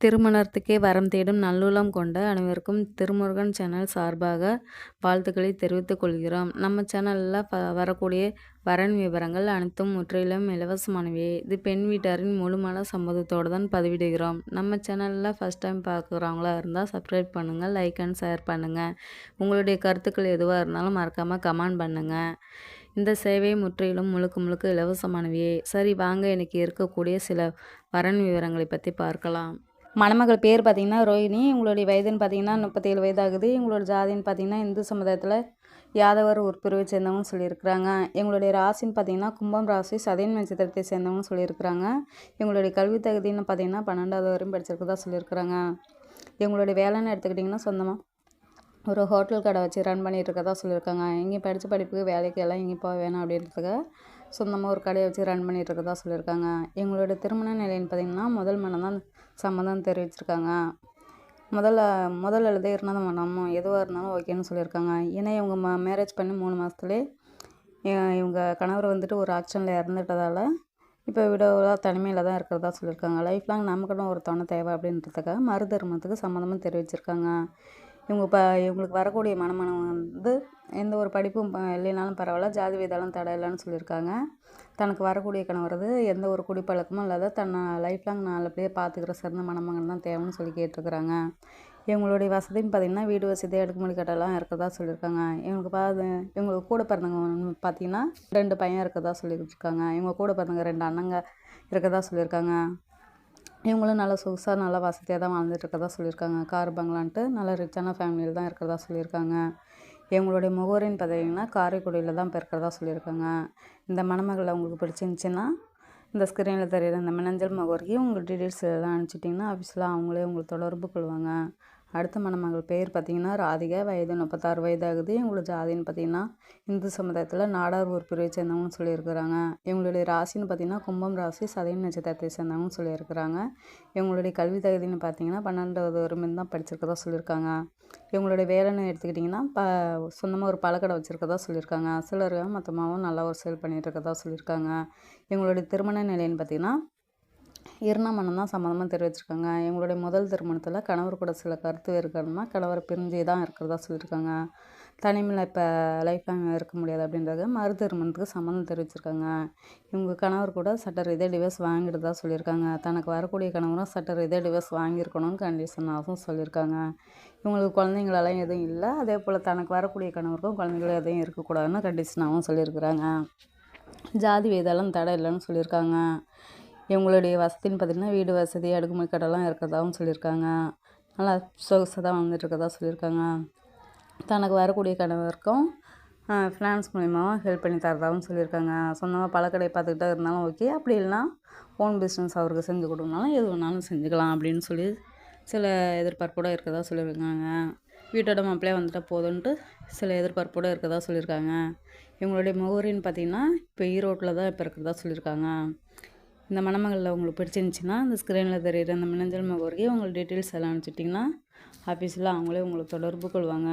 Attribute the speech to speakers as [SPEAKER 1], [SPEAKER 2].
[SPEAKER 1] திருமணத்துக்கே வரம் தேடும் நல்லுள்ளம் கொண்ட அனைவருக்கும் திருமுருகன் சேனல் சார்பாக வாழ்த்துக்களை தெரிவித்துக் கொள்கிறோம். நம்ம சேனலில் வரக்கூடிய வரன் விவரங்கள் அனைத்தும் முற்றிலும் இலவசமானவை. இது பெண் வீட்டாரின் முழுமான சம்மதத்தோடு தான் பதிவிடுகிறோம். நம்ம சேனலில் ஃபஸ்ட் டைம் பார்க்குறவங்களா இருந்தால் சப்ஸ்கிரைப் பண்ணுங்கள், லைக் அண்ட் ஷேர் பண்ணுங்கள். உங்களுடைய கருத்துக்கள் எதுவாக இருந்தாலும் மறக்காமல் கமெண்ட் பண்ணுங்கள். இந்த சேவை முற்றிலும் முழுக்க இலவசமானவையே. சரி, வாங்க இன்னைக்கு இருக்கக்கூடிய சில வரன் விவரங்களை பற்றி பார்க்கலாம். மணமகள் பேர் பார்த்திங்கன்னா ரோஹிணி. உங்களுடைய வயதுன்னு பார்த்திங்கன்னா 37 வயதாகுது. எங்களோட ஜாதின்னு பார்த்திங்கன்னா இந்து சமுதாயத்தில் யாதவர் ஒரு பிரிவை சேர்ந்தவங்கன்னு சொல்லியிருக்கிறாங்க. எங்களுடைய ராசின்னு பார்த்திங்கன்னா கும்பம் ராசி, சதயம் நட்சத்திரத்தை சேர்ந்தவங்கன்னு சொல்லியிருக்கிறாங்க. எங்களுடைய கல்வி தகுதின்னு பார்த்திங்கன்னா 12வது வரையும் படிச்சிருக்கதா சொல்லியிருக்கிறாங்க. எங்களுடைய வேலைன்னு எடுத்துக்கிட்டிங்கன்னா சொந்தமாக ஒரு ஹோட்டல் கடை வச்சு ரன் பண்ணிகிட்டு இருக்கதா சொல்லியிருக்காங்க. இங்கே படித்த படிப்புக்கு வேலைக்கு எல்லாம் இங்கே போக வேணாம் அப்படின்றதுக்கு சொந்தமாக ஒரு கடையை வச்சு ரன் பண்ணிகிட்டு இருக்கதா சொல்லியிருக்காங்க. எங்களோட திருமண நிலைன்னு பார்த்திங்கன்னா முதல் மனம் தான் சம்மதம் தெரிவிச்சிருக்காங்க. முதல் எழுத இருந்த மனமும் எதுவாக இருந்தாலும் ஓகேன்னு சொல்லியிருக்காங்க. ஏன்னா இவங்க மேரேஜ் பண்ணி 3 மாதத்துலேயே இவங்க கணவர் வந்துட்டு ஒரு ஆக்ஷனில் இறந்துட்டதால் இப்போ விடோவாக தனிமையில் தான் இருக்கிறதா சொல்லியிருக்காங்க. லைஃப் லாங் நமக்குன்னு ஒரு துணை தேவை அப்படின்றதுக்காக மறு திருமணத்துக்கு சம்மதமும் தெரிவிச்சிருக்காங்க. இவங்களுக்கு வரக்கூடிய மணமனம் வந்து எந்த ஒரு படிப்பும் இல்லைனாலும் பரவாயில்ல, ஜாதி வேதாலும் தடை இல்லைன்னு சொல்லியிருக்காங்க. தனக்கு வரக்கூடிய கணவரது எந்த ஒரு குடிப்பழக்கமும் இல்லாத தன்னை லைஃப் லாங் நல்லபடியாக பார்த்துக்கிற சிறந்த மணமகன் தான் தேவைன்னு சொல்லி கேட்டிருக்கிறாங்க. இவங்களுடைய வசதின்னு பார்த்திங்கன்னா வீடு வசதி, அடுக்குமொழி கட்டெல்லாம் இருக்கிறதா சொல்லியிருக்காங்க. இவங்களுக்கு கூட பிறந்தவங்க பார்த்திங்கன்னா 2 பையன் இருக்கிறதா சொல்லியிருக்காங்க. இவங்க கூட பிறந்தவங்க 2 அண்ணங்க இருக்கிறதா சொல்லியிருக்காங்க. இவங்களும் நல்லா சொகுசாக நல்லா வசதியாக தான் வாழ்ந்துட்டு இருக்கதா சொல்லியிருக்காங்க. கார் பங்களான்ட்டு நல்லா ரிச்சான ஃபேமிலியில் தான் இருக்கிறதா சொல்லியிருக்காங்க. இவங்களுடைய முகவரின்னு பார்த்தீங்கன்னா காரைக்குடியில் தான் இருக்கிறதா சொல்லியிருக்காங்க. இந்த மணமகளை உங்களுக்கு பிடிச்சிருந்துச்சின்னா இந்த ஸ்க்ரீனில் தெரியுற இந்த மின்னஞ்சல் முகவரிக்கு உங்கள் டீட்டெயில்ஸ் எல்லாம் அனுப்பிச்சிட்டிங்கன்னா ஆஃபீஸில் அவங்களே உங்களுக்கு தொடர்பு கொள்வாங்க. அடுத்த மணமகள் பேர் பார்த்திங்கன்னா ராதிகா. வயது 36 வயதாகுது. எங்களோட ஜாதின்னு பார்த்திங்கன்னா இந்து சமுதாயத்தில் நாடார் ஒரு பிரிவை சேர்ந்தவங்கன்னு சொல்லியிருக்கிறாங்க. இவங்களுடைய ராசின்னு பார்த்திங்கன்னா கும்பம் ராசி, சதயம் நட்சத்திரத்தை சேர்ந்தவங்கன்னு சொல்லியிருக்கிறாங்க. இவங்களுடைய கல்வி தகுதின்னு பார்த்திங்கன்னா 12வது வரையும் தான் படிச்சிருக்கதா சொல்லியிருக்காங்க. இவங்களுடைய வேலைன்னு எடுத்துக்கிட்டிங்கன்னா சொந்தமாக ஒரு பழக்கடை வச்சுருக்கதா சொல்லியிருக்காங்க. சிலர் மொத்தமாகவும் நல்லா ஒரு சேல் பண்ணிகிட்டு இருக்கதா சொல்லியிருக்காங்க. இவங்களுடைய திருமண நிலைன்னு பார்த்திங்கன்னா மனம் தான் சம்மந்தமாக தெரிவிச்சிருக்காங்க. எங்களுடைய முதல் திருமணத்தில் கணவர் கூட சில கருத்து வேறுகாரணமாக கணவர் பிரிஞ்சு தான் இருக்கிறதா சொல்லியிருக்காங்க. தனிமையில் இப்போ லைஃப் லாங் இருக்க முடியாது அப்படின்றது மறு திருமணத்துக்கு சம்மந்தம் தெரிவிச்சிருக்காங்க. இவங்க கணவர் கூட சட்ட ரீதியாக டிவோர்ஸ் வாங்கிட்டு தான் சொல்லியிருக்காங்க. தனக்கு வரக்கூடிய கணவரும் சட்ட ரீதியாக டிவோர்ஸ் வாங்கியிருக்கணும்னு கண்டிஷனாகவும் சொல்லியிருக்காங்க. இவங்களுக்கு குழந்தைங்களெல்லாம் எதுவும் இல்லை. அதே போல் தனக்கு வரக்கூடிய கணவருக்கும் குழந்தைங்களும் எதுவும் இருக்கக்கூடாதுன்னு கண்டிஷனாகவும் சொல்லியிருக்கிறாங்க. ஜாதி வேதாலும் தடை இல்லைன்னு சொல்லியிருக்காங்க. இவங்களுடைய வசதின்னு பார்த்திங்கன்னா வீடு வசதி, அடுக்குமொழி கட்டெல்லாம் இருக்கிறதாகவும் சொல்லியிருக்காங்க. நல்லா சொகுசாக தான் வந்துட்டு இருக்கதா சொல்லியிருக்காங்க. தனக்கு வரக்கூடிய கணவருக்கும் ஃபினான்ஸ் மூலியமாக ஹெல்ப் பண்ணி தரதாகவும் சொல்லியிருக்காங்க. சொந்தமாக பழக்கடை பார்த்துக்கிட்டா இருந்தாலும் ஓகே, அப்படி இல்லைனா ஓன் பிஸ்னஸ் அவருக்கு செஞ்சு கொடுக்கணுனாலும் எது வேணாலும் செஞ்சுக்கலாம் அப்படின்னு சொல்லி சில எதிர்பார்ப்போடு இருக்கிறதா சொல்லியிருக்காங்க. வீட்டோட மாப்பிள்ளையே வந்துட்டால் போதுன்ட்டு சில எதிர்பார்ப்போடு இருக்கிறதா சொல்லியிருக்காங்க. இவங்களுடைய முகவரின்னு பார்த்திங்கன்னா இப்போ ஈரோட்டில் தான் இப்போ இருக்கிறதா சொல்லியிருக்காங்க. இந்த மணமகளில் உங்களுக்கு பிடிச்சிருந்துச்சின்னா இந்த ஸ்க்ரீனில் தெரியுற இந்த மின்னஞ்சல் முகவரிக்கு உங்கள் டீட்டெயில்ஸ் எல்லாம் அனுப்பிச்சிட்டிங்கன்னா ஆஃபீஸில் அவங்களே உங்களுக்கு தொடர்பு கொள்வாங்க.